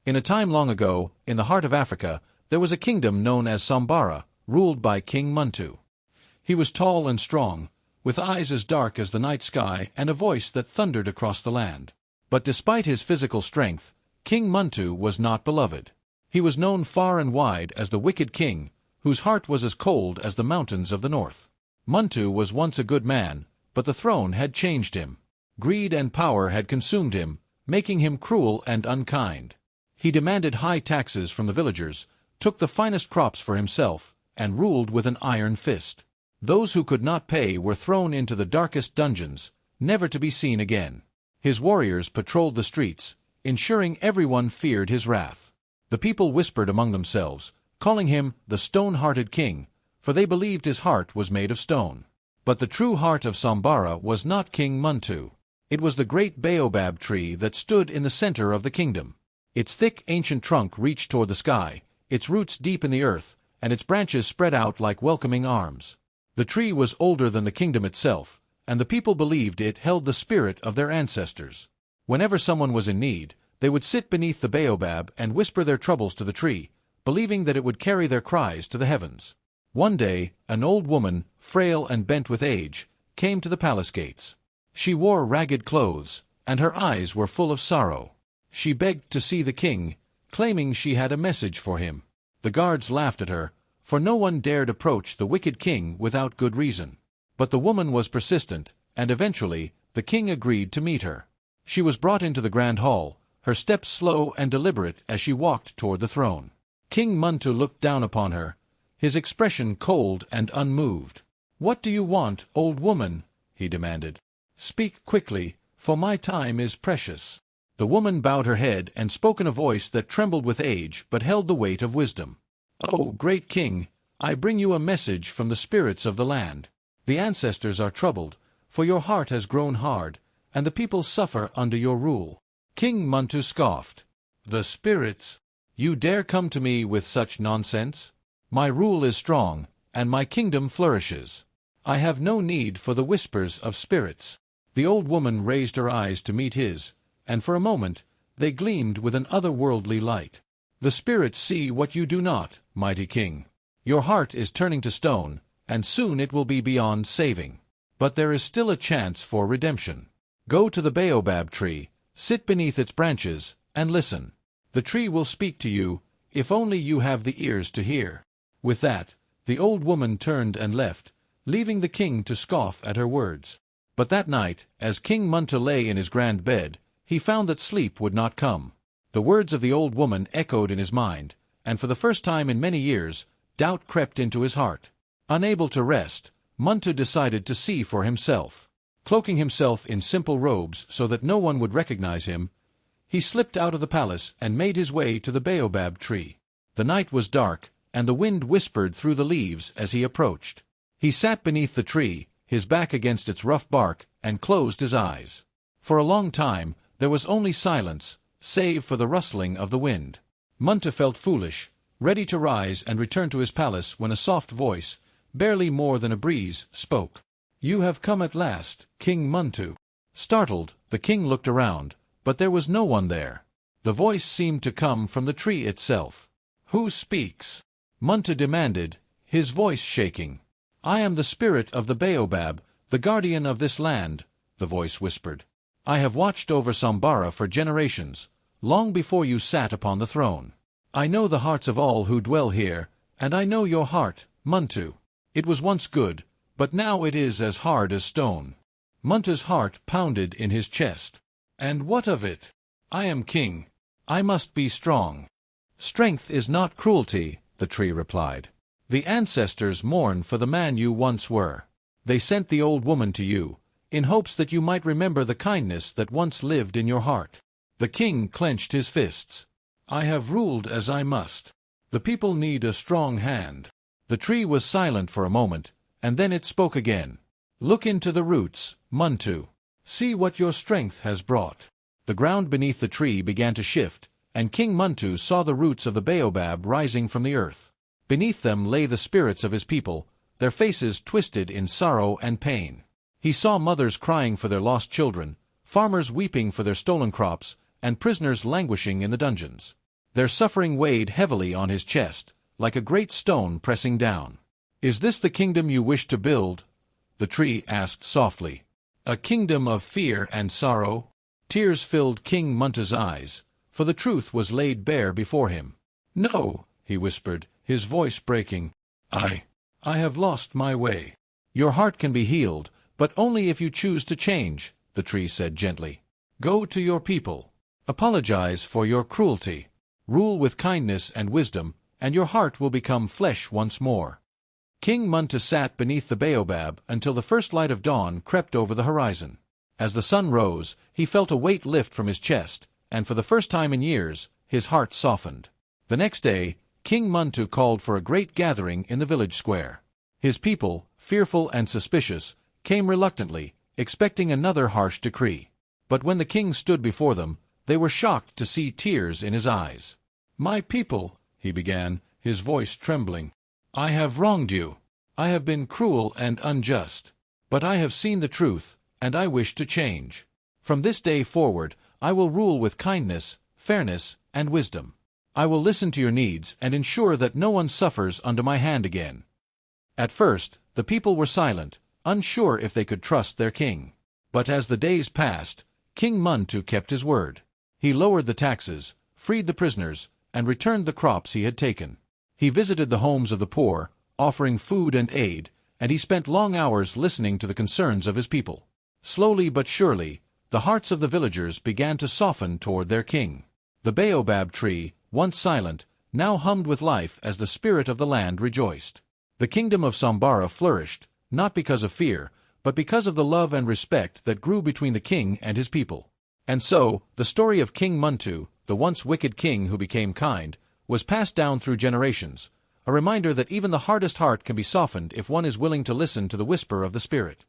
In a time long ago, in the heart of Africa, there was a kingdom known as Sambara, ruled by King Muntu. He was tall and strong, with eyes as dark as the night sky and a voice that thundered across the land. But despite his physical strength, King Muntu was not beloved. He was known far and wide as the wicked king, whose heart was as cold as the mountains of the north. Muntu was once a good man, but the throne had changed him. Greed and power had consumed him, making him cruel and unkind. He demanded high taxes from the villagers, took the finest crops for himself, and ruled with an iron fist. Those who could not pay were thrown into the darkest dungeons, never to be seen again. His warriors patrolled the streets, ensuring everyone feared his wrath. The people whispered among themselves, calling him the stone-hearted king, for they believed his heart was made of stone. But the true heart of Sambara was not King Muntu. It was the great Baobab tree that stood in the center of the kingdom. Its thick ancient trunk reached toward the sky, its roots deep in the earth, and its branches spread out like welcoming arms. The tree was older than the kingdom itself, and the people believed it held the spirit of their ancestors. Whenever someone was in need, they would sit beneath the baobab and whisper their troubles to the tree, believing that it would carry their cries to the heavens. One day, an old woman, frail and bent with age, came to the palace gates. She wore ragged clothes, and her eyes were full of sorrow. She begged to see the king, claiming she had a message for him. The guards laughed at her, for no one dared approach the wicked king without good reason. But the woman was persistent, and eventually, the king agreed to meet her. She was brought into the grand hall, her steps slow and deliberate as she walked toward the throne. King Muntu looked down upon her, his expression cold and unmoved. "What do you want, old woman?" he demanded. "Speak quickly, for my time is precious." The woman bowed her head and spoke in a voice that trembled with age but held the weight of wisdom. "Oh, great king, I bring you a message from the spirits of the land. The ancestors are troubled, for your heart has grown hard, and the people suffer under your rule." King Muntu scoffed. "The spirits? You dare come to me with such nonsense? My rule is strong, and my kingdom flourishes. I have no need for the whispers of spirits." The old woman raised her eyes to meet his, and for a moment, they gleamed with an otherworldly light. "The spirits see what you do not, mighty king. Your heart is turning to stone, and soon it will be beyond saving. But there is still a chance for redemption. Go to the baobab tree, sit beneath its branches, and listen. The tree will speak to you, if only you have the ears to hear." With that, the old woman turned and left, leaving the king to scoff at her words. But that night, as King Muntu lay in his grand bed, he found that sleep would not come. The words of the old woman echoed in his mind, and for the first time in many years, doubt crept into his heart. Unable to rest, Muntu decided to see for himself. Cloaking himself in simple robes so that no one would recognize him, he slipped out of the palace and made his way to the baobab tree. The night was dark, and the wind whispered through the leaves as he approached. He sat beneath the tree, his back against its rough bark, and closed his eyes. For a long time, there was only silence, save for the rustling of the wind. Muntu felt foolish, ready to rise and return to his palace when a soft voice, barely more than a breeze, spoke. "You have come at last, King Muntu." Startled, the king looked around, but there was no one there. The voice seemed to come from the tree itself. "Who speaks?" Muntu demanded, his voice shaking. "I am the spirit of the baobab, the guardian of this land," the voice whispered. "I have watched over Sambara for generations, long before you sat upon the throne. I know the hearts of all who dwell here, and I know your heart, Muntu. It was once good, but now it is as hard as stone." Muntu's heart pounded in his chest. "And what of it? I am king. I must be strong." "Strength is not cruelty," the tree replied. "The ancestors mourn for the man you once were. They sent the old woman to you, in hopes that you might remember the kindness that once lived in your heart." The king clenched his fists. "I have ruled as I must. The people need a strong hand." The tree was silent for a moment, and then it spoke again. "Look into the roots, Muntu. See what your strength has brought." The ground beneath the tree began to shift, and King Muntu saw the roots of the baobab rising from the earth. Beneath them lay the spirits of his people, their faces twisted in sorrow and pain. He saw mothers crying for their lost children, farmers weeping for their stolen crops, and prisoners languishing in the dungeons. Their suffering weighed heavily on his chest, like a great stone pressing down. "Is this the kingdom you wish to build?" the tree asked softly. "A kingdom of fear and sorrow?" Tears filled King Muntu's eyes, for the truth was laid bare before him. "No," he whispered, his voice breaking. I have lost my way." "Your heart can be healed, but only if you choose to change," the tree said gently. "Go to your people. Apologize for your cruelty. Rule with kindness and wisdom, and your heart will become flesh once more." King Muntu sat beneath the baobab until the first light of dawn crept over the horizon. As the sun rose, he felt a weight lift from his chest, and for the first time in years, his heart softened. The next day, King Muntu called for a great gathering in the village square. His people, fearful and suspicious, came reluctantly, expecting another harsh decree. But when the king stood before them, they were shocked to see tears in his eyes. "My people," he began, his voice trembling, "I have wronged you. I have been cruel and unjust. But I have seen the truth, and I wish to change. From this day forward, I will rule with kindness, fairness, and wisdom. I will listen to your needs and ensure that no one suffers under my hand again." At first, the people were silent, unsure if they could trust their king. But as the days passed, King Muntu kept his word. He lowered the taxes, freed the prisoners, and returned the crops he had taken. He visited the homes of the poor, offering food and aid, and he spent long hours listening to the concerns of his people. Slowly but surely, the hearts of the villagers began to soften toward their king. The baobab tree, once silent, now hummed with life as the spirit of the land rejoiced. The kingdom of Sambara flourished, not because of fear, but because of the love and respect that grew between the king and his people. And so, the story of King Muntu, the once wicked king who became kind, was passed down through generations, a reminder that even the hardest heart can be softened if one is willing to listen to the whisper of the spirit.